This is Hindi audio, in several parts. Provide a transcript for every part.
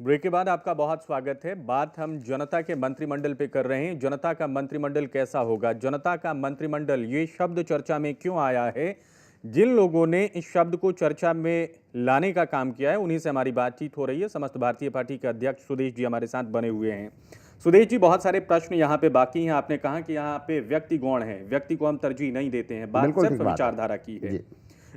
ब्रेक के बाद आपका बहुत स्वागत है। बात हम जनता के मंत्रिमंडल पे कर रहे हैं। जनता का मंत्रिमंडल कैसा होगा? जनता का मंत्रिमंडल, ये शब्द चर्चा में क्यों आया है? जिन लोगों ने इस शब्द को चर्चा में लाने का काम किया है, उन्हीं से हमारी बातचीत हो रही है। समस्त भारतीय पार्टी के अध्यक्ष सुदेश जी हमारे साथ बने हुए हैं। सुदेश जी, बहुत सारे प्रश्न यहाँ पे बाकी हैं। आपने कहा कि यहाँ पे व्यक्ति गौण है, व्यक्ति को हम तरजीह नहीं देते हैं, बात बिल्कुल सिर्फ ठीक बात है। विचारधारा की है। जी।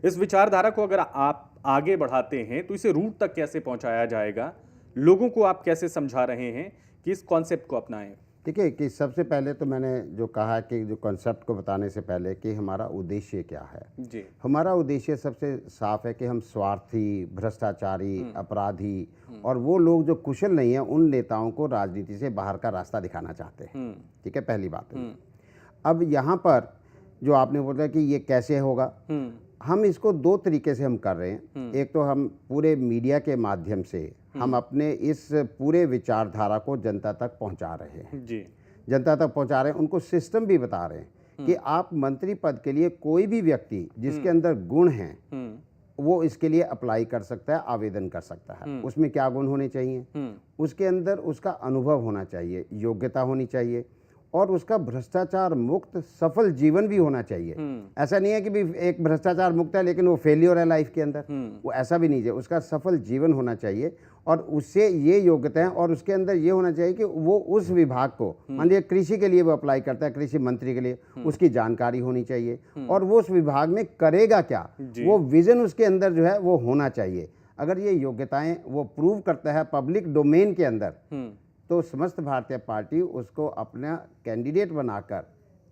इस विचारधारा को अगर आप आगे बढ़ाते हैं तो इसे रूट तक कैसे पहुंचाया जाएगा? लोगों को आप कैसे समझा रहे हैं कि इस कॉन्सेप्ट को अपनाएं? देखिए कि सबसे पहले तो मैंने जो कहा कि जो कॉन्सेप्ट को बताने से पहले कि हमारा उद्देश्य क्या है। जी। हमारा उद्देश्य सबसे साफ है कि हम स्वार्थी, भ्रष्टाचारी, अपराधी और वो लोग जो कुशल नहीं हैं उन नेताओं को राजनीति से बाहर का रास्ता दिखाना चाहते हैं। ठीक है, पहली बात है। अब यहाँ पर जो आपने बोला कि ये कैसे होगा, हम इसको दो तरीके से हम कर रहे हैं। एक तो हम पूरे मीडिया के माध्यम से हम अपने इस पूरे विचारधारा को जनता तक पहुंचा रहे हैं। जी। जनता तक पहुंचा रहे हैं, उनको सिस्टम भी बता रहे हैं कि आप मंत्री पद के लिए कोई भी व्यक्ति जिसके अंदर गुण हैं वो इसके लिए अप्लाई कर सकता है, आवेदन कर सकता है। उसमें क्या गुण होने चाहिए? उसके अंदर उसका अनुभव होना चाहिए, योग्यता होनी चाहिए और उसका भ्रष्टाचार मुक्त सफल जीवन भी होना चाहिए। ऐसा नहीं है कि भी एक भ्रष्टाचार मुक्त है लेकिन वो फेलियर है लाइफ के अंदर, वो ऐसा भी नहीं है। उसका सफल जीवन होना चाहिए और उससे ये योग्यता है और उसके अंदर ये होना चाहिए कि वो उस विभाग को, मान लीजिए कृषि के लिए वो अप्लाई करता है, कृषि मंत्री के लिए, उसकी जानकारी होनी चाहिए और वो उस विभाग में करेगा क्या, वो विजन उसके अंदर जो है वो होना चाहिए। अगर ये योग्यताएं वो प्रूव करता है पब्लिक डोमेन के अंदर तो समस्त भारतीय पार्टी उसको अपना कैंडिडेट बनाकर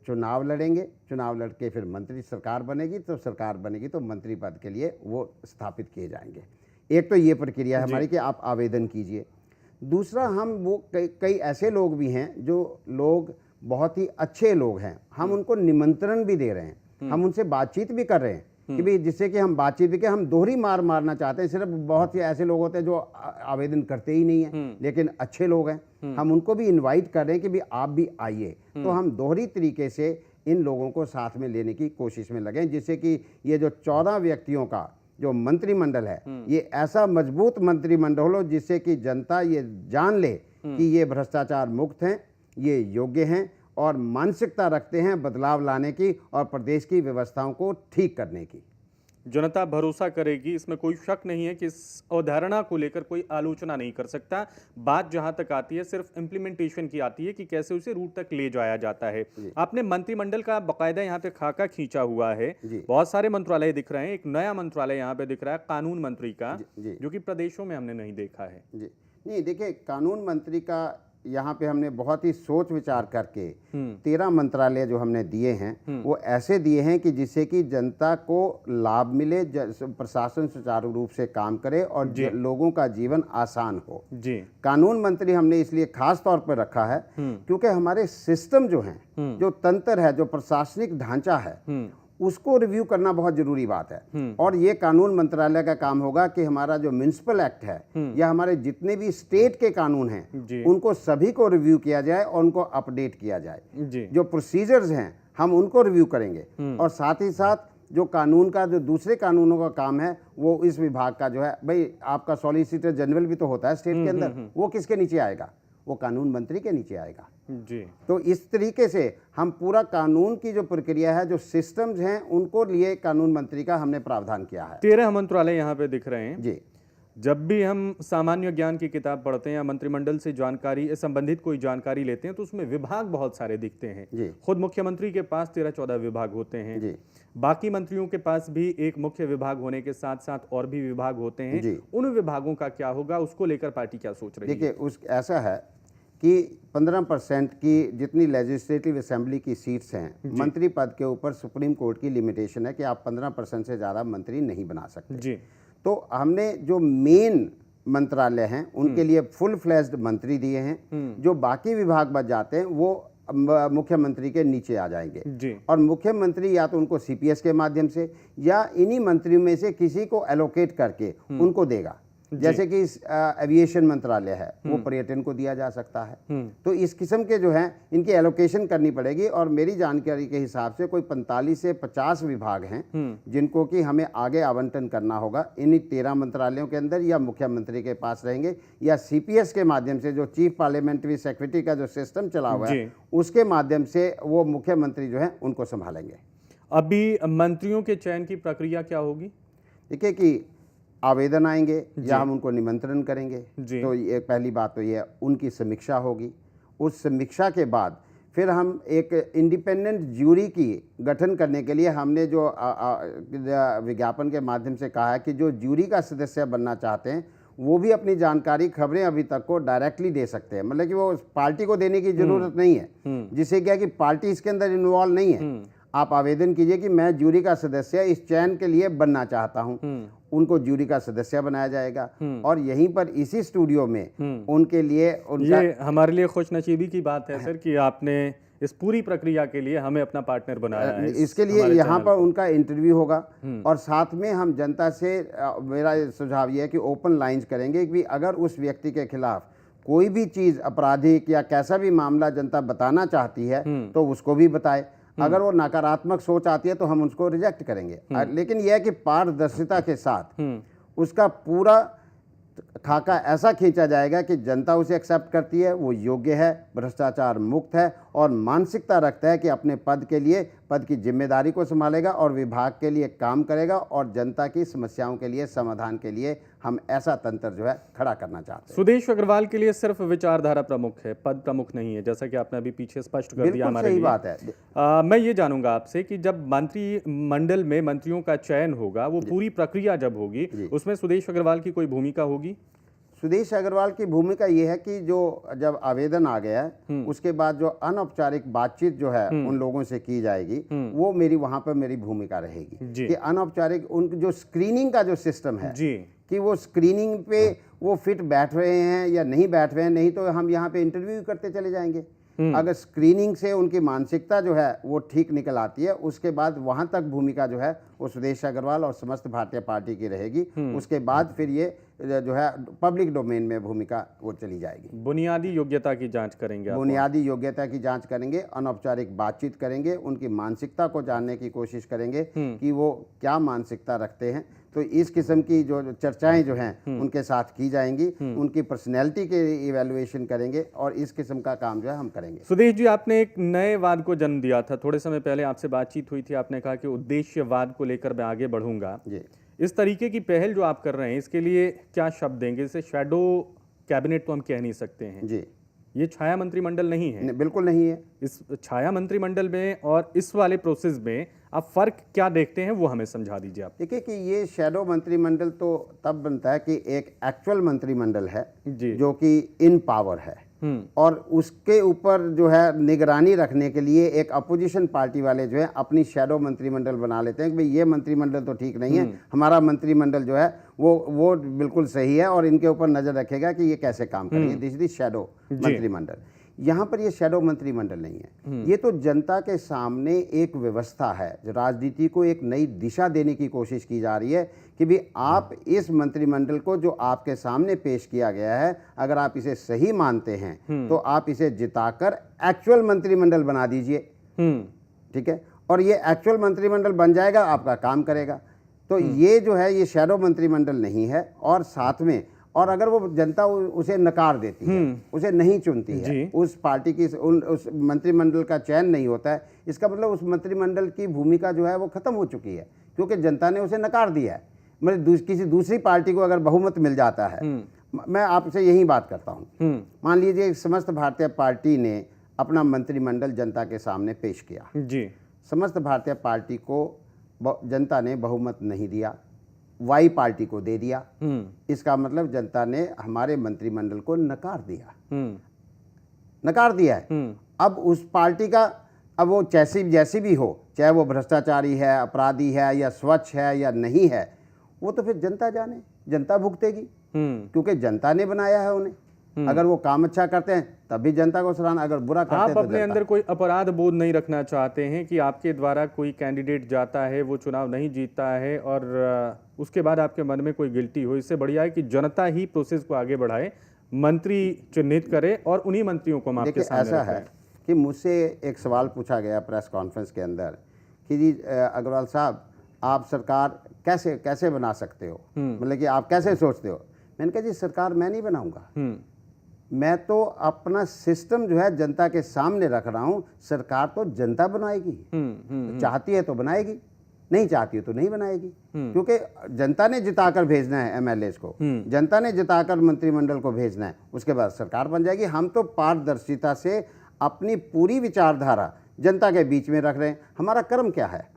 चुनाव लड़ेंगे। चुनाव लड़के फिर मंत्री सरकार बनेगी, तो सरकार बनेगी तो मंत्री पद के लिए वो स्थापित किए जाएंगे। एक तो ये प्रक्रिया है हमारी कि आप आवेदन कीजिए। दूसरा, हम वो कई ऐसे लोग भी हैं जो लोग बहुत ही अच्छे लोग हैं, हम उनको निमंत्रण भी दे रहे हैं, हम उनसे बातचीत भी कर रहे हैं कि भाई जिससे कि हम बातचीत भी, हम दोहरी मार मारना चाहते हैं। सिर्फ बहुत ही ऐसे लोग होते हैं जो आवेदन करते ही नहीं हैं लेकिन अच्छे लोग हैं, हम उनको भी इनवाइट कर रहे हैं कि भाई आप भी आइए। तो हम दोहरी तरीके से इन लोगों को साथ में लेने की कोशिश में लगे जिससे कि ये जो 14 व्यक्तियों का जो मंत्रिमंडल है ये ऐसा मजबूत मंत्रिमंडल हो जिससे कि जनता ये जान ले कि ये भ्रष्टाचार मुक्त हैं, ये योग्य हैं और मानसिकता रखते हैं बदलाव लाने की और प्रदेश की व्यवस्थाओं को ठीक करने की। जनता भरोसा करेगी, इसमें कोई शक नहीं है कि इस अवधारणा को लेकर कोई आलोचना नहीं कर सकता। बात जहां तक आती है सिर्फ इम्प्लीमेंटेशन की आती है कि कैसे उसे रूट तक ले जाया जाता है। आपने मंत्रिमंडल का बकायदा यहाँ पे खाका खींचा हुआ है, बहुत सारे मंत्रालय दिख रहे हैं। एक नया मंत्रालय यहाँ पे दिख रहा है कानून मंत्री का, जो कि प्रदेशों में हमने नहीं देखा है। जी नहीं, देखिए कानून मंत्री का यहाँ पे हमने बहुत ही सोच विचार करके 13 मंत्रालय जो हमने दिए हैं वो ऐसे दिए हैं कि जिससे कि जनता को लाभ मिले, प्रशासन सुचारू रूप से काम करे और लोगों का जीवन आसान हो। जी। कानून मंत्री हमने इसलिए खास तौर पर रखा है क्योंकि हमारे सिस्टम जो हैं, जो तंत्र है, जो प्रशासनिक ढांचा है उसको रिव्यू करना बहुत जरूरी बात है। और ये कानून मंत्रालय का काम होगा कि हमारा जो म्युनिसिपल एक्ट है या हमारे जितने भी स्टेट के कानून हैं उनको सभी को रिव्यू किया जाए और उनको अपडेट किया जाए। जो प्रोसीजर्स हैं हम उनको रिव्यू करेंगे और साथ ही साथ जो कानून का जो दूसरे कानूनों का काम है वो इस विभाग का जो है, भाई आपका सॉलिसिटर जनरल भी तो होता है स्टेट के अंदर, वो किसके नीचे आएगा? वो कानून मंत्री के नीचे आएगा। जी। तो इस तरीके से हम पूरा कानून की जो प्रक्रिया है, जो सिस्टम्स हैं, उनको लिए कानून मंत्री का हमने प्रावधान किया है। 13 मंत्रालय यहाँ पे दिख रहे हैं। जी। जब भी हम सामान्य ज्ञान की किताब पढ़ते हैं या मंत्रिमंडल से जानकारी संबंधित कोई जानकारी लेते हैं तो उसमें विभाग बहुत सारे दिखते हैं। जी। खुद मुख्यमंत्री के पास 13-14 विभाग होते हैं। जी। बाकी मंत्रियों के पास भी एक मुख्य विभाग होने के साथ साथ और भी विभाग होते हैं। जी। उन विभागों का क्या होगा, उसको लेकर पार्टी क्या सोच रही है? देखिए ऐसा है कि 15% की जितनी लेजिस्लेटिव असेंबली की सीट्स हैं, मंत्री पद के ऊपर सुप्रीम कोर्ट की लिमिटेशन है कि आप 15% से ज़्यादा मंत्री नहीं बना सकते। जी। तो हमने जो मेन मंत्रालय हैं उनके लिए फुल फ्लेज्ड मंत्री दिए हैं। जो बाकी विभाग बच जाते हैं वो मुख्यमंत्री के नीचे आ जाएंगे। जी। और मुख्यमंत्री या तो उनको सीपीएस के माध्यम से या इन्हीं मंत्रियों में से किसी को एलोकेट करके उनको देगा। जैसे कि एविएशन मंत्रालय है वो पर्यटन को दिया जा सकता है। तो इस किस्म के जो हैं इनकी एलोकेशन करनी पड़ेगी और मेरी जानकारी के हिसाब से कोई 45 से 50 विभाग हैं जिनको कि हमें आगे आवंटन करना होगा। इन्हीं 13 मंत्रालयों के अंदर या मुख्यमंत्री के पास रहेंगे या सीपीएस के माध्यम से, जो चीफ पार्लियामेंट्री सेक्रेटरी का जो सिस्टम चला हुआ है उसके माध्यम से वो मुख्यमंत्री जो है उनको संभालेंगे। अभी मंत्रियों के चयन की प्रक्रिया क्या होगी? देखिए कि आवेदन आएंगे या हम उनको निमंत्रण करेंगे, तो ये पहली बात तो ये है, उनकी समीक्षा होगी। उस समीक्षा के बाद फिर हम एक इंडिपेंडेंट ज्यूरी की गठन करने के लिए हमने जो विज्ञापन के माध्यम से कहा है कि जो ज्यूरी का सदस्य बनना चाहते हैं वो भी अपनी जानकारी, खबरें अभी तक को डायरेक्टली दे सकते हैं, मतलब कि वो पार्टी को देने की जरूरत नहीं है, जिससे क्या कि पार्टी इसके अंदर इन्वॉल्व नहीं है। आप आवेदन कीजिए कि मैं ज्यूरी का सदस्य इस चयन के लिए बनना चाहता हूं, उनको ज्यूरी का सदस्य बनाया जाएगा और यहीं पर इसी स्टूडियो में उनके लिए उनका, ये हमारे लिए खुशनसीबी की बात है सर कि आपने इस पूरी प्रक्रिया के लिए हमें अपना पार्टनर बनाया है। इसके लिए यहाँ पर उनका इंटरव्यू होगा और साथ में हम जनता से, मेरा सुझाव ये है कि ओपन लाइंस करेंगे कि अगर उस व्यक्ति के खिलाफ कोई भी चीज़ आपराधिक या कैसा भी मामला जनता बताना चाहती है तो उसको भी बताए। अगर वो नकारात्मक सोच आती है तो हम उसको रिजेक्ट करेंगे, लेकिन यह है कि पारदर्शिता के साथ उसका पूरा खाका ऐसा खींचा जाएगा कि जनता उसे एक्सेप्ट करती है, वो योग्य है, भ्रष्टाचार मुक्त है और मानसिकता रखता है कि अपने पद के लिए, पद की जिम्मेदारी को संभालेगा और विभाग के लिए काम करेगा और जनता की समस्याओं के लिए समाधान के लिए हम ऐसा तंत्र जो है खड़ा करना चाहते हैं। सुदेश अग्रवाल के लिए सिर्फ विचारधारा प्रमुख है, पद प्रमुख नहीं है, जैसा कि आपने अभी पीछे स्पष्ट कर दिया हमारे लिए। सही बात है। मैं ये जानूंगा आपसे कि जब मंत्रिमंडल में मंत्रियों का चयन होगा, वो पूरी प्रक्रिया जब होगी, उसमें सुदेश अग्रवाल की कोई भूमिका होगी? सुदेश अग्रवाल की भूमिका ये है कि जो जब आवेदन आ गया है उसके बाद जो अनौपचारिक बातचीत जो है उन लोगों से की जाएगी, वो मेरी वहां पर मेरी भूमिका रहेगी कि अनौपचारिक उन जो स्क्रीनिंग का जो सिस्टम है कि वो स्क्रीनिंग पे वो फिट बैठ रहे हैं या नहीं बैठ रहे हैं, नहीं तो हम यहाँ पे इंटरव्यू करते चले जाएंगे। अगर स्क्रीनिंग से उनकी मानसिकता जो है वो ठीक निकल आती है, उसके बाद वहां तक भूमिका जो है वो सुदेश अग्रवाल और समस्त भारतीय पार्टी की रहेगी। उसके बाद फिर ये जो है पब्लिक डोमेन में भूमिका वो चली जाएगी। बुनियादी योग्यता की जांच करेंगे? बुनियादी योग्यता की जांच करेंगे, अनौपचारिक बातचीत करेंगे, उनकी मानसिकता को जानने की कोशिश करेंगे कि वो क्या मानसिकता रखते हैं। तो इस किस्म की जो चर्चाएं जो हैं उनके साथ की जाएंगी, उनकी पर्सनैलिटी के इवैल्यूएशन करेंगे और इस किस्म का काम जो है हम करेंगे। सुदेश जी, आपने एक नए वाद को जन्म दिया था, थोड़े समय पहले आपसे बातचीत हुई थी, आपने कहा कि उद्देश्यवाद को लेकर मैं आगे बढ़ूंगा। इस तरीके की पहल जो आप कर रहे हैं, इसके लिए क्या शब्द देंगे? इसे शैडो कैबिनेट तो हम कह नहीं सकते हैं जी, ये छाया मंत्रिमंडल नहीं है। बिल्कुल नहीं है। इस छाया मंत्रिमंडल में और इस वाले प्रोसेस में आप फर्क क्या देखते हैं, वो हमें समझा दीजिए आप। देखिए कि ये शैडो मंत्रिमंडल तो तब बनता है कि एक एक्चुअल मंत्रिमंडल है जो कि इन पावर है और उसके ऊपर जो है निगरानी रखने के लिए एक अपोजिशन पार्टी वाले जो है अपनी शैडो मंत्रिमंडल बना लेते हैं कि भाई ये मंत्रिमंडल तो ठीक नहीं है, हमारा मंत्रिमंडल जो है वो बिल्कुल सही है और इनके ऊपर नजर रखेगा कि ये कैसे काम करेंगे। दिस इज शैडो मंत्रिमंडल। यहाँ पर ये शैडो मंत्रिमंडल नहीं है, ये तो जनता के सामने एक व्यवस्था है, जो राजनीति को एक नई दिशा देने की कोशिश की जा रही है कि भी आप इस मंत्रिमंडल को जो आपके सामने पेश किया गया है, अगर आप इसे सही मानते हैं तो आप इसे जिताकर एक्चुअल मंत्रिमंडल बना दीजिए, ठीक है, और ये एक्चुअल मंत्रिमंडल बन जाएगा, आपका काम करेगा। तो ये जो है ये शैडो मंत्रिमंडल नहीं है। और साथ में और अगर वो जनता उसे नकार देती है, उसे नहीं चुनती है, उस पार्टी की उस मंत्रिमंडल का चयन नहीं होता है, इसका मतलब उस मंत्रिमंडल की भूमिका जो है वो खत्म हो चुकी है, क्योंकि जनता ने उसे नकार दिया है। मतलब किसी दूसरी पार्टी को अगर बहुमत मिल जाता है, मैं आपसे यही बात करता हूँ, मान लीजिए समस्त भारतीय पार्टी ने अपना मंत्रिमंडल जनता के सामने पेश किया जी, समस्त भारतीय पार्टी को जनता ने बहुमत नहीं दिया, वाई पार्टी को दे दिया, इसका मतलब जनता ने हमारे मंत्रिमंडल को नकार दिया है। अब उस पार्टी का, अब वो जैसी भी हो, चाहे वो भ्रष्टाचारी है, अपराधी है या स्वच्छ है या नहीं है, वो तो फिर जनता जाने, जनता भुगतेगी, क्योंकि जनता ने बनाया है उन्हें। अगर वो काम अच्छा करते हैं तब भी जनता को सराहना, अगर बुरा करते हैं आप तो अपने जनता। अंदर कोई अपराध बोध नहीं रखना चाहते हैं कि आपके द्वारा कोई कैंडिडेट जाता है, वो चुनाव नहीं जीतता है और उसके बाद आपके मन में कोई गिल्टी हो। इससे बढ़िया है कि जनता ही प्रोसेस को आगे बढ़ाए, मंत्री चिन्हित करे और उन्हीं मंत्रियों को हम आपके देखिए सामने ऐसा रखें। है कि मुझसे एक सवाल पूछा गया प्रेस कॉन्फ्रेंस के अंदर कि जी अग्रवाल साहब आप सरकार कैसे कैसे बना सकते हो, मतलब कि आप कैसे सोचते हो। मैंने कहा जी सरकार मैं नहीं बनाऊंगा, मैं तो अपना सिस्टम जो है जनता के सामने रख रहा हूं। सरकार तो जनता बनाएगी, तो चाहती है तो बनाएगी, नहीं चाहती है तो नहीं बनाएगी, क्योंकि जनता ने जिताकर भेजना है एमएलएस को, जनता ने जिताकर मंत्रिमंडल को भेजना है, उसके बाद सरकार बन जाएगी। हम तो पारदर्शिता से अपनी पूरी विचारधारा जनता के बीच में रख रहे हैं। हमारा कर्म क्या है?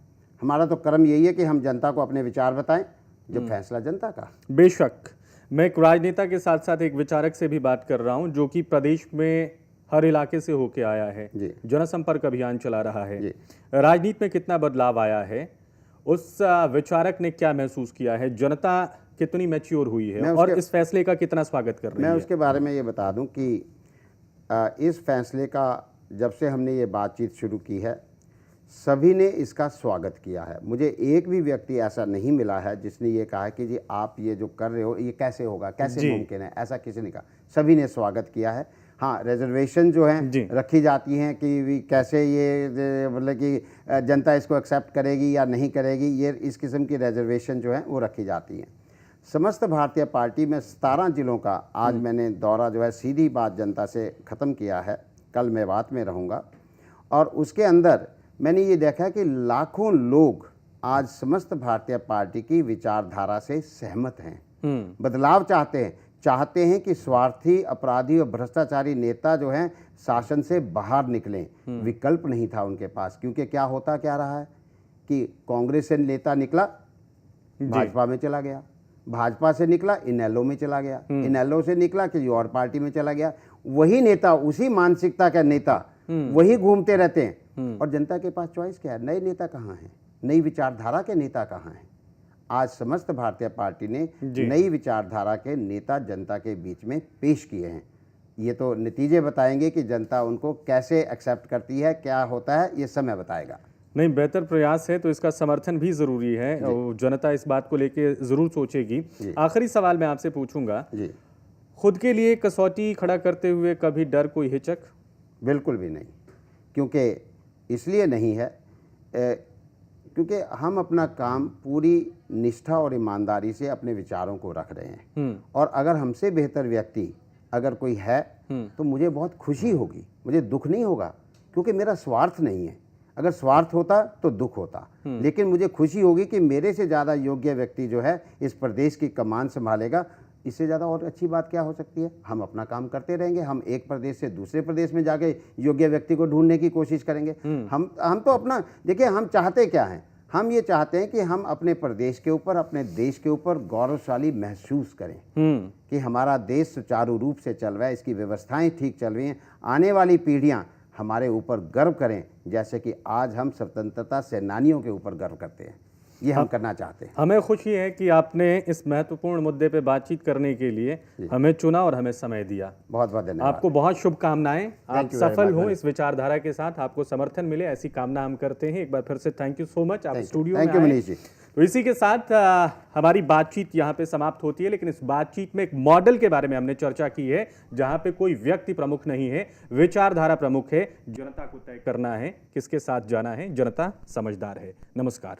हमारा तो कर्म यही है कि हम जनता को अपने विचार बताएं, जब फैसला जनता का। बेशक मैं एक राजनेता के साथ साथ एक विचारक से भी बात कर रहा हूं जो कि प्रदेश में हर इलाके से होके आया है, जी। जनसंपर्क अभियान चला रहा है, जी। राजनीति में कितना बदलाव आया है, उस विचारक ने क्या महसूस किया है, जनता कितनी मैच्योर हुई है और इस फैसले का कितना स्वागत कर रही है। मैं उसके बारे में ये बता दूं कि इस फैसले का जब से हमने ये बातचीत शुरू की है सभी ने इसका स्वागत किया है। मुझे एक भी व्यक्ति ऐसा नहीं मिला है जिसने ये कहा कि जी आप ये जो कर रहे हो ये कैसे होगा, कैसे मुमकिन है, ऐसा किसी ने कहा। सभी ने स्वागत किया है। हाँ, रिजर्वेशन जो है रखी जाती हैं कि कैसे ये मतलब कि जनता इसको एक्सेप्ट करेगी या नहीं करेगी, ये इस किस्म की रिजर्वेशन जो है वो रखी जाती हैं। समस्त भारतीय पार्टी में 17 जिलों का आज मैंने दौरा जो है सीधी बात जनता से ख़त्म किया है। कल मेवात में रहूँगा और उसके अंदर मैंने ये देखा कि लाखों लोग आज समस्त भारतीय पार्टी की विचारधारा से सहमत हैं, बदलाव चाहते हैं कि स्वार्थी, अपराधी और भ्रष्टाचारी नेता जो हैं शासन से बाहर निकलें। विकल्प नहीं था उनके पास, क्योंकि क्या रहा है कि कांग्रेस से नेता निकला भाजपा में चला गया, भाजपा से निकला इनेलो में चला गया, इनेलो से निकला किसी और पार्टी में चला गया। वही नेता, उसी मानसिकता का नेता वही घूमते रहते हैं। और जनता के पास चॉइस क्या है? नए नेता कहाँ हैं? नई विचारधारा के नेता कहाँ हैं? आज समस्त भारतीय पार्टी ने नई विचारधारा के नेता जनता के बीच में पेश किए हैं। ये तो नतीजे बताएंगे कि जनता उनको कैसे एक्सेप्ट करती है, क्या होता है, ये समय बताएगा। नहीं, बेहतर प्रयास है तो इसका समर्थन भी जरूरी है और जनता इस बात को लेके जरूर सोचेगी। आखिरी सवाल मैं आपसे पूछूंगा, खुद के लिए कसौटी खड़ा करते हुए कभी डर, कोई हिचक? बिल्कुल भी नहीं, क्योंकि इसलिए नहीं है क्योंकि हम अपना काम पूरी निष्ठा और ईमानदारी से अपने विचारों को रख रहे हैं। और अगर हमसे बेहतर व्यक्ति अगर कोई है तो मुझे बहुत खुशी होगी, मुझे दुख नहीं होगा, क्योंकि मेरा स्वार्थ नहीं है। अगर स्वार्थ होता तो दुख होता, लेकिन मुझे खुशी होगी कि मेरे से ज़्यादा योग्य व्यक्ति जो है इस प्रदेश की कमान संभालेगा। इससे ज़्यादा और अच्छी बात क्या हो सकती है? हम अपना काम करते रहेंगे, हम एक प्रदेश से दूसरे प्रदेश में जाके योग्य व्यक्ति को ढूंढने की कोशिश करेंगे। हम तो अपना, देखिए हम चाहते क्या हैं? हम ये चाहते हैं कि हम अपने प्रदेश के ऊपर, अपने देश के ऊपर गौरवशाली महसूस करें कि हमारा देश सुचारू रूप से चल रहा है, इसकी व्यवस्थाएं ठीक चल रही हैं। आने वाली पीढ़ियां हमारे ऊपर गर्व करें, जैसे कि आज हम स्वतंत्रता सेनानियों के ऊपर गर्व करते हैं। ये हम करना चाहते हैं। हमें खुशी है कि आपने इस महत्वपूर्ण मुद्दे पे बातचीत करने के लिए हमें चुना और हमें समय दिया। बहुत बहुत धन्यवाद। आपको बहुत शुभकामनाएं, आप सफल हों इस विचारधारा के साथ, आपको समर्थन मिले, ऐसी कामना हम करते हैं। एक बार फिर से थैंक यू सो मच, आप स्टूडियो में आए। तो इसी के साथ हमारी बातचीत यहाँ पे समाप्त होती है, लेकिन इस बातचीत में एक मॉडल के बारे में हमने चर्चा की है जहाँ पे कोई व्यक्ति प्रमुख नहीं है, विचारधारा प्रमुख है। जनता को तय करना है किसके साथ जाना है, जनता समझदार है। नमस्कार।